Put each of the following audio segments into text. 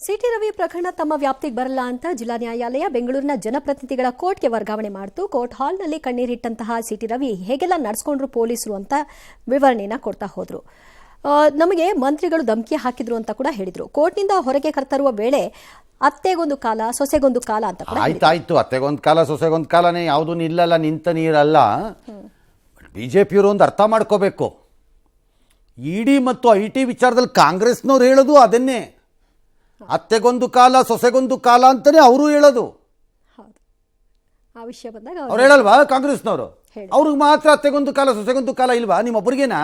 City Ravi ಪ್ರಕರಣ ತಮ್ಮ ವ್ಯಾಪ್ತಿಗೆ ಬರಲ್ಲ ಅಂತ ಜಿಲ್ಲಾ ನ್ಯಾಯಾಲಯ ಬೆಂಗಳೂರಿನ ಜನಪ್ರತಿನಿಧಿಗಳ ಕೋರ್ಟ್ಗೆ ವರ್ಗಾವಣೆ ಮಾಡಿತು. ಕೋರ್ಟ್ ಹಾಲ್ನಲ್ಲಿ ಕಣ್ಣೀರಿಟ್ಟಂತಹ ಸಿಟಿ ರವಿ ಹೇಗೆಲ್ಲ ನಡೆಸ್ಕೊಂಡ್ರು ಪೊಲೀಸರು ಅಂತ ವಿವರಣೆಯನ್ನ ಕೊಡ್ತಾ ಹೋದ್ರು. ನಮಗೆ ಮಂತ್ರಿಗಳು ಧಮಕಿ ಹಾಕಿದ್ರು ಅಂತ ಕೂಡ ಹೇಳಿದ್ರು. ಕೋರ್ಟ್ನಿಂದ ಹೊರಗೆ ಕರ್ತರುವ ವೇಳೆ ಅತ್ತೆಗೊಂದು ಕಾಲ ಸೊಸೆಗೊಂದು ಕಾಲ ಅಂತ ಕೂಡ ಆಯ್ತಾಯ್ತು. ಅತ್ತೆಗೊಂದು ಕಾಲ ಸೊಸೆಗೊಂದು ಕಾಲನೇ ಯಾವುದೂ ನಿಲ್ಲಲ್ಲ, ನಿಂತ ನೀರಲ್ಲ. ಬಿಜೆಪಿಯವರು ಒಂದು ಅರ್ಥ ಮಾಡ್ಕೋಬೇಕು. ಇಡಿ ಮತ್ತು ಐ ಟಿ ವಿಚಾರದಲ್ಲಿ ಕಾಂಗ್ರೆಸ್ನವ್ರು ಹೇಳೋದು ಅದನ್ನೇ, ಅತ್ತೆಗೊಂದು ಕಾಲ ಸೊಸೆಗೊಂದು ಕಾಲ ಅಂತಾನೆ ಅವರು ಹೇಳೋದು. ಆ ವಿಷಯ ಬಂದಾಗ ಅವ್ರು ಹೇಳಲ್ವಾ ಕಾಂಗ್ರೆಸ್ನವರು? ಅವ್ರಿಗೆ ಮಾತ್ರ ಅತ್ತೆಗೊಂದು ಕಾಲ ಸೊಸೆಗೊಂದು ಕಾಲ ಇಲ್ವಾ? ನಿಮ್ಮೊಬ್ಬರಿಗೇನಾ?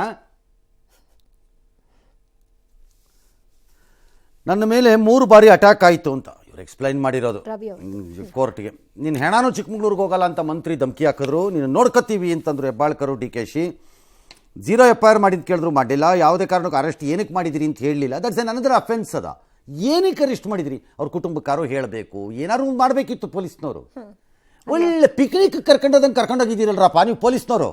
ನನ್ನ ಮೇಲೆ 3 ಬಾರಿ ಅಟ್ಯಾಕ್ ಆಯಿತು ಅಂತ ಇವ್ರು ಎಕ್ಸ್ಪ್ಲೈನ್ ಮಾಡಿರೋದು ಕೋರ್ಟ್ಗೆ. ನೀನು ಹೆಣಾನು ಚಿಕ್ಕಮಗಳೂರಿಗೆ ಹೋಗಲ್ಲ ಅಂತ ಮಂತ್ರಿ ಧಮಕಿ ಹಾಕಿದ್ರು, ನೀನು ನೋಡ್ಕೊತೀವಿ ಅಂತಂದ್ರು Hebbalkar, D K she. 0 FIR ಮಾಡಿದ್ದು ಕೇಳಿದ್ರು, ಮಾಡಿಲ್ಲ. ಯಾವುದೇ ಕಾರಣಕ್ಕೂ ಅರೆಸ್ಟ್ ಏನಕ್ಕೆ ಮಾಡಿದಿರಿ ಅಂತ ಹೇಳಲಿಲ್ಲ. That's N another offence. ಅದ ಏನಕ್ಕೆ ಅರೆಸ್ಟ್ ಮಾಡಿದಿರಿ? ಅವ್ರ ಕುಟುಂಬಕ್ಕಾರು ಹೇಳಬೇಕು, ಏನಾದ್ರು ಮಾಡಬೇಕಿತ್ತು ಪೊಲೀಸ್ನವರು. ಒಳ್ಳೆ ಪಿಕ್ನಿಕ್ ಕರ್ಕೊಂಡೋದಂಗೆ ಕರ್ಕೊಂಡೋಗಿದ್ದೀರಲ್ರಪ್ಪ ನೀವು ಪೊಲೀಸ್ನವರು.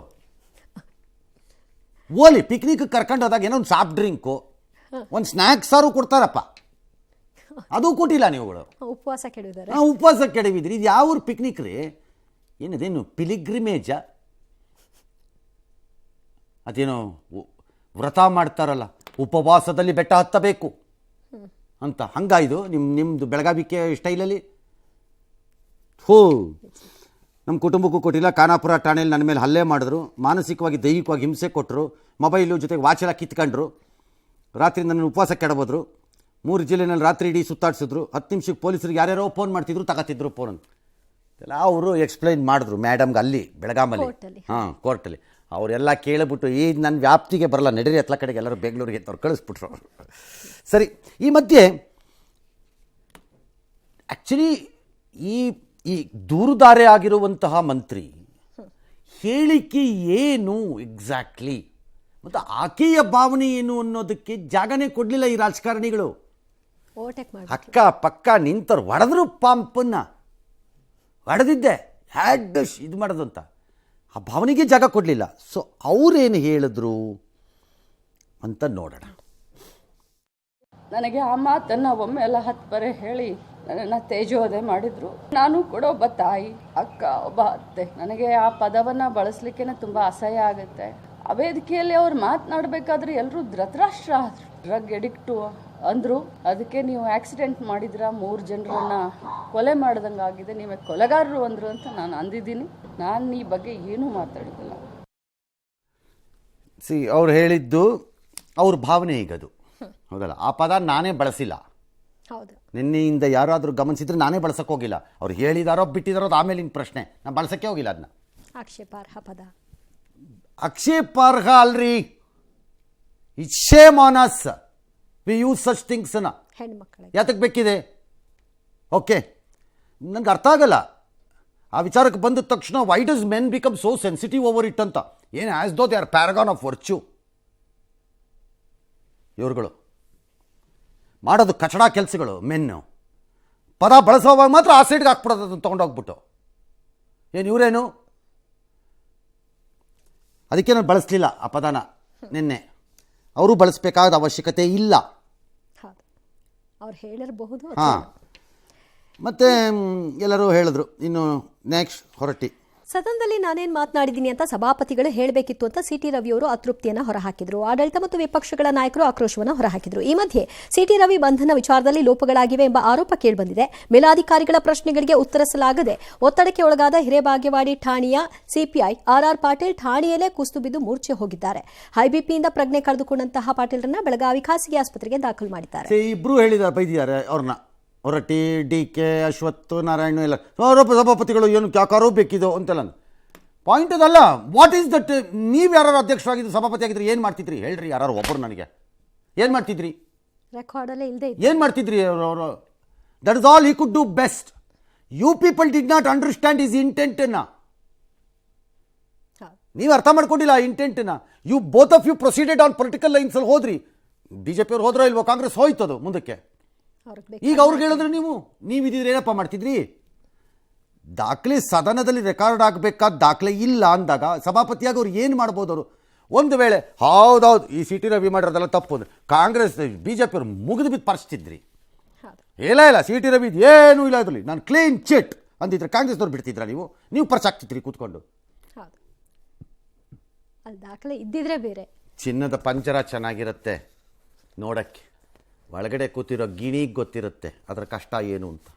ಓಲಿ ಪಿಕ್ನಿಕ್ ಕರ್ಕೊಂಡೋದಾಗ ಏನೋ ಒಂದು ಸಾಫ್ಟ್ ಡ್ರಿಂಕು, ಒಂದು ಸ್ನ್ಯಾಕ್ಸಾರು ಕೊಡ್ತಾರಪ್ಪ, ಅದು ಕೊಟ್ಟಿಲ್ಲ ನೀವುಗಳು. ಉಪವಾಸ ಕೆಡವಿದ್ದಾರೆ. ಉಪವಾಸ ಕೆಡವಿದ್ರಿ. ಇದು ಯಾವ ಪಿಕ್ನಿಕ್ ರೀ? ಏನದೇನು ಪಿಲಿಗ್ರಿಮೇಜ? ಅದೇನೋ ವ್ರತ ಮಾಡ್ತಾರಲ್ಲ, ಉಪವಾಸದಲ್ಲಿ ಬೆಟ್ಟ ಹತ್ತಬೇಕು ಅಂತ, ಹಂಗಾಯ್ದು ನಿಮ್ಮದು ಬೆಳಗಾವಿಕೆ ಸ್ಟೈಲಲ್ಲಿ. ಹೋ, ನಮ್ಮ ಕುಟುಂಬಕ್ಕೂ ಕೊಟ್ಟಿಲ್ಲ. ಖಾನಾಪುರ ಠಾಣೆಯಲ್ಲಿ ನನ್ನ ಮೇಲೆ ಹಲ್ಲೆ ಮಾಡಿದ್ರು, ಮಾನಸಿಕವಾಗಿ ದೈಹಿಕವಾಗಿ ಹಿಂಸೆ ಕೊಟ್ಟರು, ಮೊಬೈಲು ಜೊತೆಗೆ ವಾಚೆಲ್ಲ ಕಿತ್ಕೊಂಡ್ರು, ರಾತ್ರಿ ನನ್ನ ಉಪವಾಸ ಕೆಡಬೋದ್ರು, 3 ಜಿಲ್ಲೆನಲ್ಲಿ ರಾತ್ರಿ ಇಡೀ ಸುತ್ತಾಡಿಸಿದ್ರು, 10 ನಿಮಿಷಕ್ಕೆ ಪೊಲೀಸರಿಗೆ ಯಾರ್ಯಾರೋ ಫೋನ್ ಮಾಡ್ತಿದ್ರು, ತಗೋತಿದ್ರು ಫೋನ್ ಅಂತ ಎಲ್ಲ ಅವರು ಎಕ್ಸ್ಪ್ಲೈನ್ ಮಾಡಿದ್ರು ಮೇಡಮ್ಗೆ ಅಲ್ಲಿ ಬೆಳಗಾಮಲ್ಲಿ. ಕೋರ್ಟಲ್ಲಿ ಅವರೆಲ್ಲ ಕೇಳಿಬಿಟ್ಟು ಈ ನನ್ನ ವ್ಯಾಪ್ತಿಗೆ ಬರಲ್ಲ, ನಡೀರಿ ಎತ್ತಲ ಕಡೆಗೆ ಎಲ್ಲರೂ ಬೆಂಗಳೂರಿಗೆ ಅಂತ ಅವ್ರು ಕಳಿಸ್ಬಿಟ್ರು. ಸರಿ, ಈ ಮಧ್ಯೆ ಆ್ಯಕ್ಚುಲಿ ಈ ದೂರುದಾರೆ ಆಗಿರುವಂತಹ ಮಂತ್ರಿ ಹೇಳಿಕೆ ಏನು ಎಕ್ಸಾಕ್ಟ್ಲಿ ಮತ್ತು ಆಕೆಯ ಭಾವನೆ ಏನು ಅನ್ನೋದಕ್ಕೆ ಜಾಗನೇ ಕೊಡಲಿಲ್ಲ ಈ ರಾಜಕಾರಣಿಗಳು. ಅಕ್ಕ ಪಕ್ಕ ನಿಂತರು, ಹೊಡೆದ್ರು ಪಂಪನ್ನ, ಹೊಡೆದಿದ್ದೆ ಹ್ಯಾಡ್ ಇದು ಮಾಡೋದು ಅಂತ, ಆ ಭಾವನೆಗೆ ಜಾಗ ಕೊಡಲಿಲ್ಲ. ಸೊ ಅವರೇನು ಹೇಳಿದ್ರು ಅಂತ ನೋಡೋಣ. ನನಗೆ ಆ ಮಾತನ್ನು ಒಮ್ಮೆ ಎಲ್ಲ 10 ಬರೆ ಹೇಳಿ ನನ್ನನ್ನು ತೇಜೋವಧೆ ಮಾಡಿದ್ರು. ನಾನು ಕೂಡ ಒಬ್ಬ ತಾಯಿ, ಅಕ್ಕ, ಒಬ್ಬ ಅತ್ತೆ. ನನಗೆ ಆ ಪದವನ್ನು ಬಳಸಲಿಕ್ಕೆ ತುಂಬ ಅಸಹ್ಯ ಆಗುತ್ತೆ. ಆ ವೇದಿಕೆಯಲ್ಲಿ ಅವ್ರು ಮಾತನಾಡಬೇಕಾದ್ರೆ ಎಲ್ಲರೂ ಧೃತರಾಷ್ಟ್ರ ಆದರು, ಡ್ರಗ್ ಎಡಿಕ್ಟು ಅಂದರು. ಅದಕ್ಕೆ ನೀವು ಆಕ್ಸಿಡೆಂಟ್ ಮಾಡಿದ್ರ, 3 ಜನರನ್ನ ಕೊಲೆ ಮಾಡ್ದಂಗೆ ಆಗಿದೆ, ನೀವೇ ಕೊಲೆಗಾರರು ಅಂದರು ಅಂತ ನಾನು ಅಂದಿದ್ದೀನಿ. ನಾನು ಈ ಬಗ್ಗೆ ಏನೂ ಮಾತಾಡೋದಿಲ್ಲ. ಅವ್ರು ಹೇಳಿದ್ದು ಅವ್ರ ಭಾವನೆ ಈಗದು, ಹೌದಲ್ಲ? ಆ ಪದ ನಾನೇ ಬಳಸಿಲ್ಲ. ನಿನ್ನೆಯಿಂದ ಯಾರಾದರೂ ಗಮನಿಸಿದ್ರೆ ನಾನೇ ಬಳಸಕ್ಕೆ ಹೋಗಿಲ್ಲ. ಅವ್ರು ಹೇಳಿದಾರೋ ಬಿಟ್ಟಿದಾರೋ ಅದು ಆಮೇಲಿನ ಪ್ರಶ್ನೆ, ನಾನು ಬಳಸಕ್ಕೆ ಹೋಗಿಲ್ಲ ಅದನ್ನ. ಆಕ್ಷೇಪಾರ್ಹ ಪದ. ಆಕ್ಷೇಪಾರ್ಹ ಅಲ್ರಿ, it's shame on us we use such ಥಿಂಗ್ಸ್ನ. ಯಾತಕ್ಕೆ ಬೇಕಿದೆ? ಓಕೆ, ನನಗೆ ಅರ್ಥ ಆಗಲ್ಲ ಆ ವಿಚಾರಕ್ಕೆ ಬಂದ ತಕ್ಷಣ. Why does men become so sensitive over it ಅಂತ. ಏನು as though they are paragon of virtue. ಇವ್ರುಗಳು ಮಾಡೋದು ಕಚಡ ಕೆಲಸಗಳು. ಮೆನ್ನು ಪದ ಬಳಸೋವಾಗ ಮಾತ್ರ ಆ ಸೈಡ್ಗೆ ಹಾಕ್ಬಿಡೋದು ಅದನ್ನು ತೊಗೊಂಡೋಗ್ಬಿಟ್ಟು. ಏನು ಇವರೇನು? ಅದಕ್ಕೆ ನಾನು ಬಳಸಲಿಲ್ಲ ಆ ಪದನ ನಿನ್ನೆ. ಅವರು ಬಳಸಬೇಕಾದ ಅವಶ್ಯಕತೆ ಇಲ್ಲ. ಅವ್ರು ಹೇಳಿರಬಹುದು. ಹಾಂ, ಮತ್ತೆ ಎಲ್ಲರೂ ಹೇಳಿದ್ರು. ಇನ್ನು ನೆಕ್ಸ್ಟ್ ಹೊರಟಿ ಸದನದಲ್ಲಿ ನಾನೇನು ಮಾತನಾಡಿದ್ದೀನಿ ಅಂತ ಸಭಾಪತಿಗಳು ಹೇಳಬೇಕಿತ್ತು ಅಂತ ಸಿಟಿ ರವಿ ಅವರು ಅತೃಪ್ತಿಯನ್ನು ಹೊರಹಾಕಿದ್ರು. ಆಡಳಿತ ಮತ್ತು ವಿಪಕ್ಷಗಳ ನಾಯಕರು ಆಕ್ರೋಶವನ್ನು ಹೊರಹಾಕಿದ್ರು. ಈ ಮಧ್ಯೆ ಸಿಟಿ ರವಿ ಬಂಧನ ವಿಚಾರದಲ್ಲಿ ಲೋಪಗಳಾಗಿವೆ ಎಂಬ ಆರೋಪ ಕೇಳಿಬಂದಿದೆ. ಮೇಲಾಧಿಕಾರಿಗಳ ಪ್ರಶ್ನೆಗಳಿಗೆ ಉತ್ತರಿಸಲಾಗದೆ ಒತ್ತಡಕ್ಕೆ ಒಳಗಾದ ಹಿರೇಬಾಗೇವಾಡಿ ಠಾಣೆಯ ಸಿಪಿಐ RR ಪಾಟೀಲ್ ಠಾಣೆಯಲ್ಲೇ ಕುಸಿದು ಬಿದ್ದು ಮೂರ್ಛೆ ಹೋಗಿದ್ದಾರೆ. ಹೈಬಿಪಿಯಿಂದ ಪ್ರಜ್ಞೆ ಕಳೆದುಕೊಂಡಂತಹ ಪಾಟೀಲ್ರನ್ನ ಬೆಳಗಾವಿ ಖಾಸಗಿ ಆಸ್ಪತ್ರೆಗೆ ದಾಖಲು ಮಾಡಿದ್ದಾರೆ. ಇಬ್ರು ಹೇಳಿದ್ದಾರೆ, ಬೈದಿದ್ದಾರೆ ಅವ್ರನ್ನ. ಹೊರಟ್ಟಿ, DK, ಅಶ್ವಥ್ ನಾರಾಯಣ ಎಲ್ಲ ಸಭಾಪತಿಗಳು ಏನು ಯಾಕಾರೋ ಬೇಕಿದೋ ಅಂತೆಲ್ಲ. ಪಾಯಿಂಟ್ ಅದಲ್ಲ. What is that? ನೀವು ಯಾರು ಅಧ್ಯಕ್ಷರಾಗಿದ್ದು, ಸಭಾಪತಿ ಆಗಿದ್ರಿ, ಏನು ಮಾಡ್ತಿದ್ರಿ ಹೇಳ್ರಿ? ಯಾರು ಒಬ್ಬರು ನನಗೆ ಏನು ಮಾಡ್ತಿದ್ರಿ? ರೆಕಾರ್ಡಲ್ಲೇ ಇಲ್ಲದೆ ಏನು ಮಾಡ್ತಿದ್ರಿ ಅವರು? That is all he could do best. You people did not understand his ಇಂಟೆಂಟನ್ನ. ನೀವು ಅರ್ಥ ಮಾಡ್ಕೊಂಡಿಲ್ಲ ಆ ಇಂಟೆಂಟನ್ನ. You both of you proceeded on political ಲೈನ್ಸಲ್ಲಿ ಹೋದ್ರಿ. BJP ಅವ್ರು ಹೋದ್ರೋ ಇಲ್ವೋ? ಕಾಂಗ್ರೆಸ್ ಹೋಯ್ತದು ಮುಂದಕ್ಕೆ. ಈಗ ಅವ್ರಿಗೆ ಹೇಳಿದ್ರೆ ನೀವು ಇದಿದ್ರೆ ಏನಪ್ಪ ಮಾಡ್ತಿದ್ರಿ? ದಾಖಲೆ ಸದನದಲ್ಲಿ ರೆಕಾರ್ಡ್ ಆಗಬೇಕಾದ ದಾಖಲೆ ಇಲ್ಲ ಅಂದಾಗ ಸಭಾಪತಿಯಾಗಿ ಅವ್ರು ಏನು ಮಾಡ್ಬೋದು? ಅವರು ಒಂದು ವೇಳೆ ಹೌದೌದು ಈ ಸಿಟಿ ರವಿ ಮಾಡಿರೋದೆಲ್ಲ ತಪ್ಪು, ಕಾಂಗ್ರೆಸ್ BJP ಅವರು ಮುಗಿದು ಬಿದ್ದು ಪರಿಸ್ತಿದ್ರಿ. ಇಲ್ಲ ಸಿ ಟಿ ರವಿ ಏನೂ ಇಲ್ಲ ಅದರಲ್ಲಿ. ನಾನು ಕ್ಲೀನ್ ಚಿಟ್ ಅಂದಿದ್ರೆ ಕಾಂಗ್ರೆಸ್ನವ್ರು ಬಿಡ್ತಿದ್ರ ನೀವು ಪರ್ಸ್ ಹಾಕ್ತಿದ್ರಿ ಕೂತ್ಕೊಂಡು. ಹೌದು, ಅಲ್ಲಿ ದಾಖಲೆ ಇದ್ದಿದ್ರೆ ಬೇರೆ. ಚಿನ್ನದ ಪಂಜರ ಚೆನ್ನಾಗಿರುತ್ತೆ ನೋಡೋಕ್ಕೆ, ಒಳಗಡೆ ಕೂತಿರೋ ಗಿಣಿಗೆ ಗೊತ್ತಿರುತ್ತೆ ಅದರ ಕಷ್ಟ ಏನು ಅಂತ.